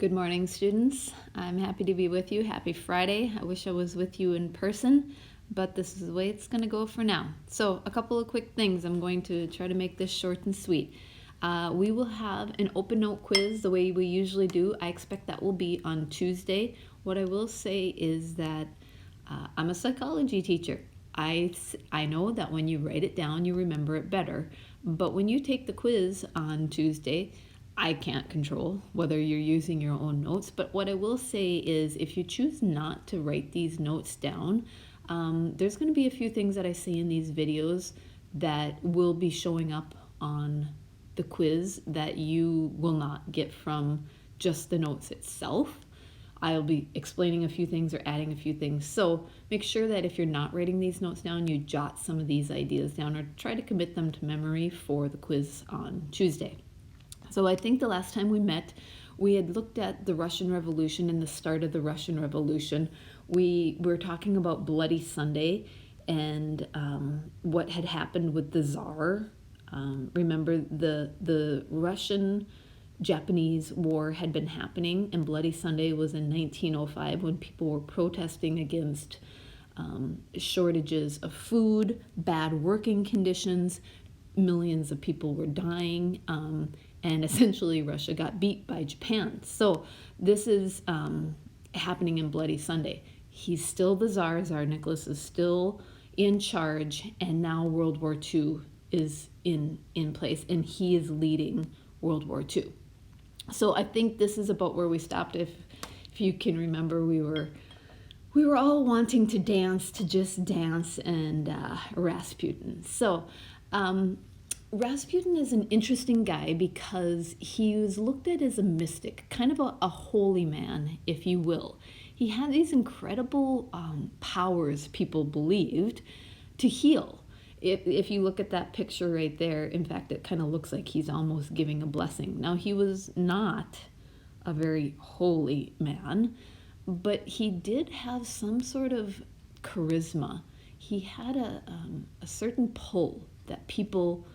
Good morning, students. I'm happy to be with you. Happy Friday. I wish I was with you in person, but this is the way it's going to go for now. So, a couple of quick things. I'm going to try to make this short and sweet. We will have an open note quiz the way we usually do. I expect that will be on Tuesday. What I will say is that I'm a psychology teacher. I know that when you write it down, you remember it better. But when you take the quiz on Tuesday, I can't control whether you're using your own notes. But what I will say is if you choose not to write these notes down, there's going to be a few things that I say in these videos that will be showing up on the quiz that you will not get from just the notes itself. I'll be explaining a few things or adding a few things. So make sure that if you're not writing these notes down, you jot some of these ideas down or try to commit them to memory for the quiz on Tuesday. So I think the last time we met, we had looked at the Russian Revolution and the start of the Russian Revolution. We were talking about Bloody Sunday and what had happened with the Tsar. Remember, the Russian-Japanese War had been happening, and Bloody Sunday was in 1905 when people were protesting against shortages of food, bad working conditions. Millions of people were dying, and essentially Russia got beat by Japan. So this is happening in Bloody Sunday. He's still the Tsar. Tsar Nicholas is still in charge, and now World War II is in place, and he is leading World War II. So I think this is about where we stopped. If you can remember, we were all wanting to dance, to just dance, and Rasputin. So Rasputin is an interesting guy because he was looked at as a mystic, kind of a holy man, if you will. He had these incredible powers, people believed, to heal. If you look at that picture right there, in fact, it kind of looks like he's almost giving a blessing. Now, he was not a very holy man, but he did have some sort of charisma. He had a certain pull that people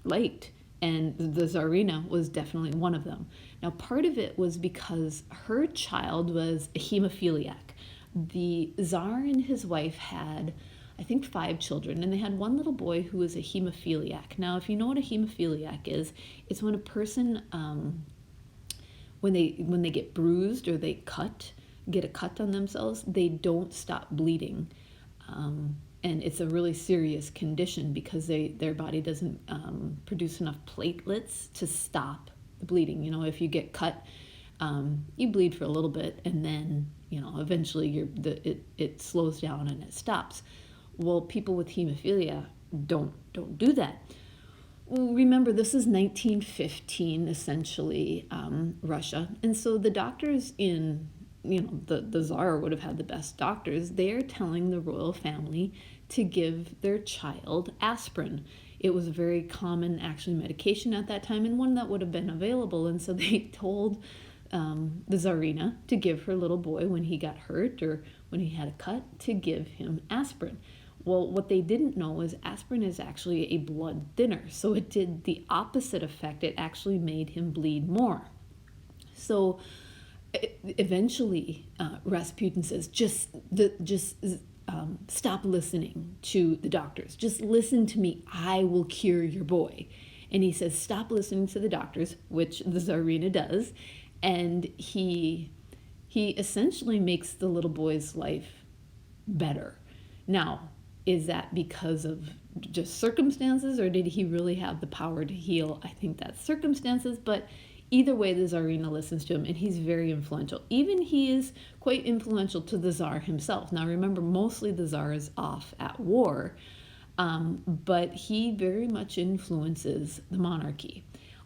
liked, and the Tsarina was definitely one of them. Now, part of it was because her child was a hemophiliac. The Tsar and his wife had, I think, 5 children, and they had one little boy who was a hemophiliac. Now, if you know what a hemophiliac is, it's when a person, when they get bruised or they get a cut on themselves, they don't stop bleeding. And it's a really serious condition because their body doesn't produce enough platelets to stop the bleeding. You know, if you get cut, you bleed for a little bit, and then eventually it slows down and it stops. Well, people with hemophilia don't do that. Well, remember, this is 1915, essentially, Russia, and so the doctors in the Tsar would have had the best doctors. They're telling the royal family to give their child aspirin. It was a very common, actually, medication at that time and one that would have been available. And so they told the Tsarina to give her little boy, when he got hurt or when he had a cut, to give him aspirin. Well, what they didn't know is aspirin is actually a blood thinner. So it did the opposite effect. It actually made him bleed more. So eventually, Rasputin says, just stop listening to the doctors. Just listen to me. I will cure your boy. And he says, stop listening to the doctors, which the Tsarina does. And he essentially makes the little boy's life better. Now, is that because of just circumstances, or did he really have the power to heal? I think that's circumstances, but either way, the Tsarina listens to him, and he's very influential. Even he is quite influential to the Tsar himself. Now, remember, mostly the Tsar is off at war, but he very much influences the monarchy.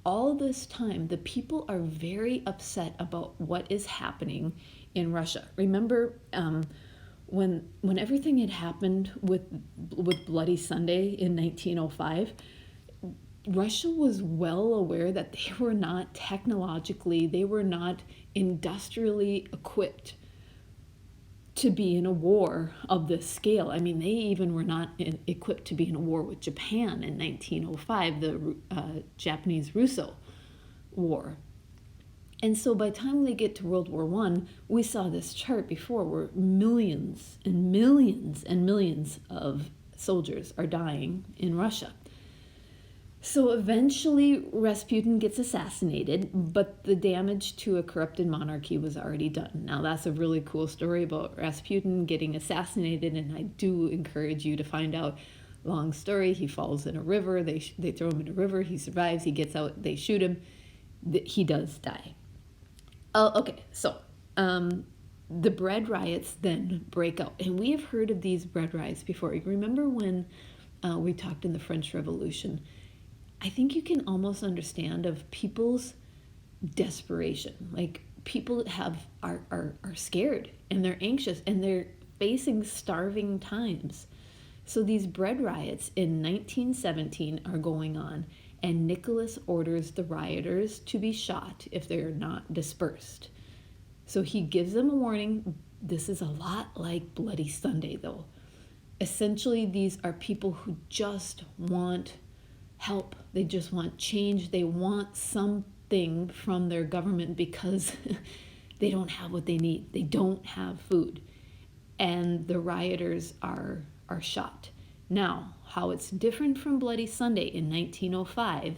All this time, the people are very upset about what is happening in Russia. Remember, when everything had happened with Bloody Sunday in 1905, Russia was well aware that they were not technologically, they were not industrially equipped to be in a war of this scale. I mean, they even were not equipped to be in a war with Japan in 1905, the Japanese-Russo War. And so by the time they get to World War One, we saw this chart before where millions and millions and millions of soldiers are dying in Russia. So eventually Rasputin gets assassinated, but the damage to a corrupted monarchy was already done. Now that's a really cool story about Rasputin getting assassinated, and I do encourage you to find out. Long story, he falls in a river, they throw him in a river, he survives, he gets out, they shoot him, he does die. Okay, so the bread riots then break out, and we have heard of these bread riots before. You remember when we talked in the French Revolution? I think you can almost understand of people's desperation. Like people are scared and they're anxious and they're facing starving times. So these bread riots in 1917 are going on, and Nicholas orders the rioters to be shot if they're not dispersed. So he gives them a warning. This is a lot like Bloody Sunday, though. Essentially, these are people who just want help. They just want change. They want something from their government because they don't have what they need. They don't have food. And the rioters are shot. Now, how it's different from Bloody Sunday in 1905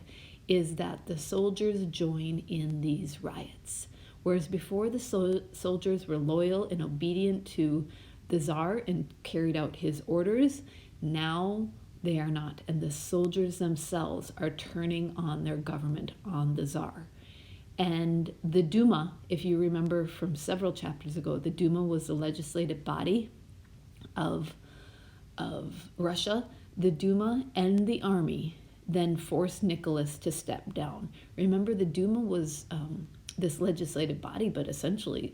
is that the soldiers join in these riots. Whereas before the soldiers were loyal and obedient to the Tsar and carried out his orders, now they are not. And the soldiers themselves are turning on their government, on the Tsar. And the Duma, if you remember from several chapters ago, the Duma was the legislative body of Russia. The Duma and the army then forced Nicholas to step down. Remember, the Duma was this legislative body, but essentially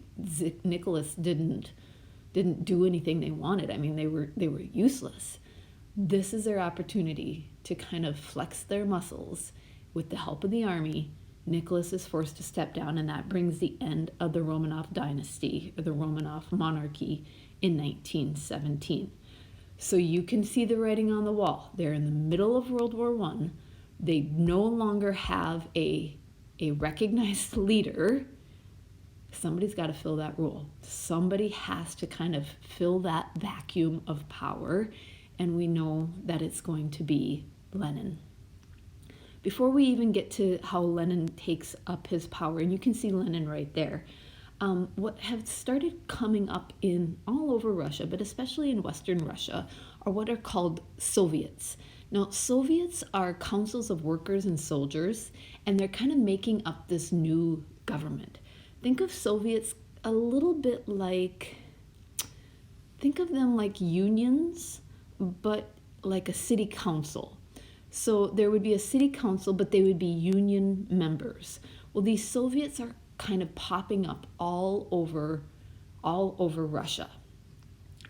Nicholas didn't do anything they wanted. I mean, they were useless. This is their opportunity to kind of flex their muscles. With the help of the army, Nicholas is forced to step down, and that brings the end of the Romanov dynasty, or the Romanov monarchy, in 1917. So you can see the writing on the wall. They're in the middle of World War I. They no longer have a recognized leader. Somebody's got to fill that role. Somebody has to kind of fill that vacuum of power, and we know that it's going to be Lenin. Before we even get to how Lenin takes up his power, and you can see Lenin right there, what have started coming up in all over Russia, but especially in Western Russia, are what are called Soviets. Now, Soviets are councils of workers and soldiers, and they're kind of making up this new government. Think of Soviets a little bit like, think of them like unions, but like a city council. So there would be a city council, but they would be union members. Well, these Soviets are kind of popping up all over Russia.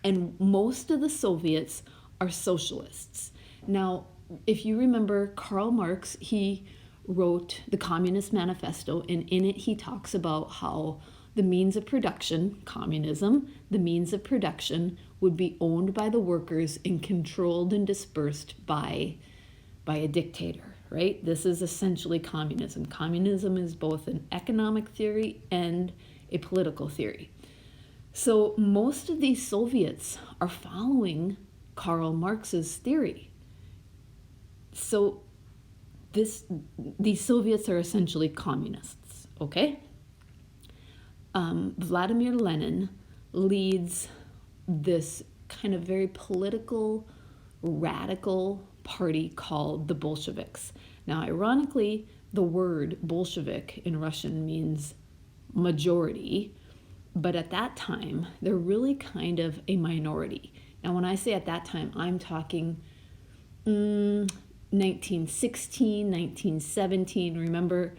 And most of the Soviets are socialists. Now, if you remember, Karl Marx, he wrote the Communist Manifesto, and in it he talks about how the means of production, communism, the means of production would be owned by the workers and controlled and dispersed by a dictator, right? This is essentially communism. Communism is both an economic theory and a political theory. So most of these Soviets are following Karl Marx's theory. So these Soviets are essentially communists, okay? Vladimir Lenin leads this kind of very political, radical party called the Bolsheviks. Now, ironically, the word Bolshevik in Russian means majority, but at that time, they're really kind of a minority. Now, when I say at that time, I'm talking 1916, 1917. Remember,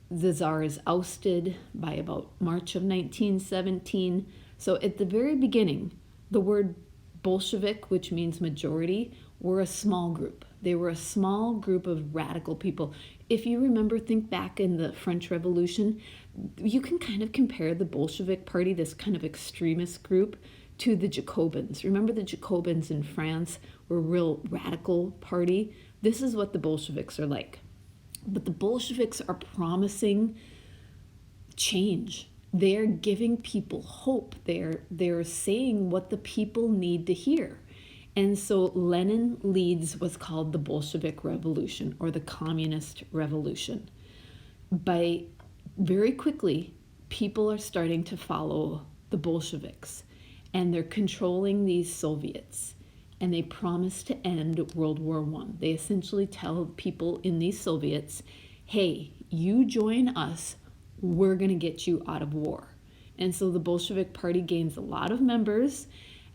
the Tsar is ousted by about March of 1917. So at the very beginning, the word Bolshevik, which means majority, were a small group. They were a small group of radical people. If you remember, think back in the French Revolution, you can kind of compare the Bolshevik party, this kind of extremist group, to the Jacobins. Remember the Jacobins in France were a real radical party? This is what the Bolsheviks are like. But the Bolsheviks are promising change. They're giving people hope. They're saying what the people need to hear. And so Lenin leads what's called the Bolshevik Revolution or the Communist Revolution. By very quickly, people are starting to follow the Bolsheviks, and they're controlling these Soviets, and they promise to end World War I. They essentially tell people in these Soviets, hey, you join us, we're going to get you out of war. And so the Bolshevik Party gains a lot of members,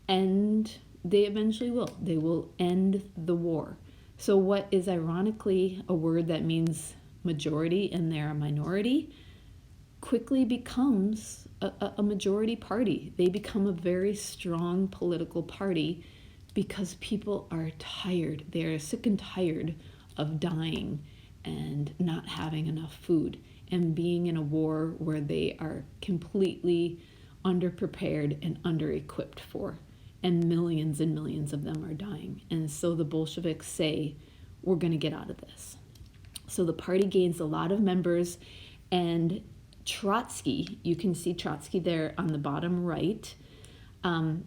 and they eventually will. They will end the war. So what is ironically a word that means majority and they're a minority quickly becomes a majority party. They become a very strong political party because people are tired. They're sick and tired of dying and not having enough food and being in a war where they are completely underprepared and under-equipped for. And millions of them are dying. And so the Bolsheviks say, we're going to get out of this. So the party gains a lot of members, and Trotsky, you can see Trotsky there on the bottom right.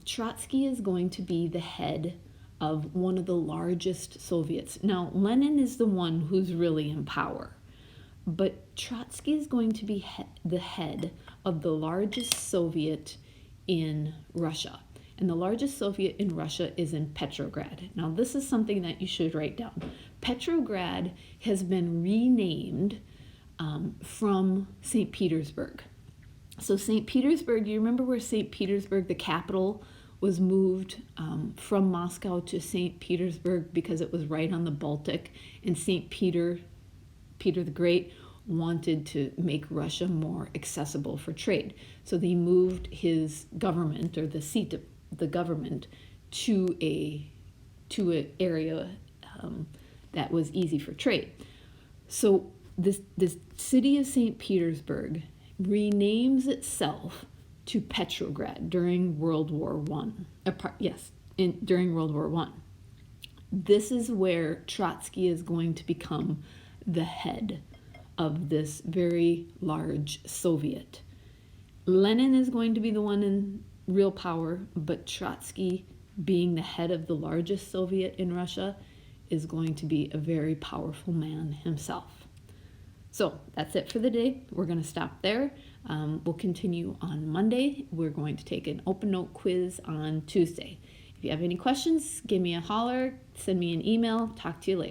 Trotsky is going to be the head of one of the largest Soviets. Now, Lenin is the one who's really in power, but Trotsky is going to be the head of the largest Soviet in Russia. And the largest Soviet in Russia is in Petrograd. Now, this is something that you should write down. Petrograd has been renamed from St. Petersburg. So St. Petersburg, you remember where St. Petersburg, the capital, was moved from Moscow to St. Petersburg because it was right on the Baltic, and Peter the Great, wanted to make Russia more accessible for trade. So they moved his government, or the seat of the government, to an area that was easy for trade. So this city of St. Petersburg renames itself to Petrograd during World War I. During World War I. This is where Trotsky is going to become the head of this very large Soviet. Lenin is going to be the one in real power, but Trotsky, being the head of the largest Soviet in Russia, is going to be a very powerful man himself. So that's it for the day. We're going to stop there. We'll continue on Monday. We're going to take an open note quiz on Tuesday. If you have any questions, give me a holler, send me an email. Talk to you later.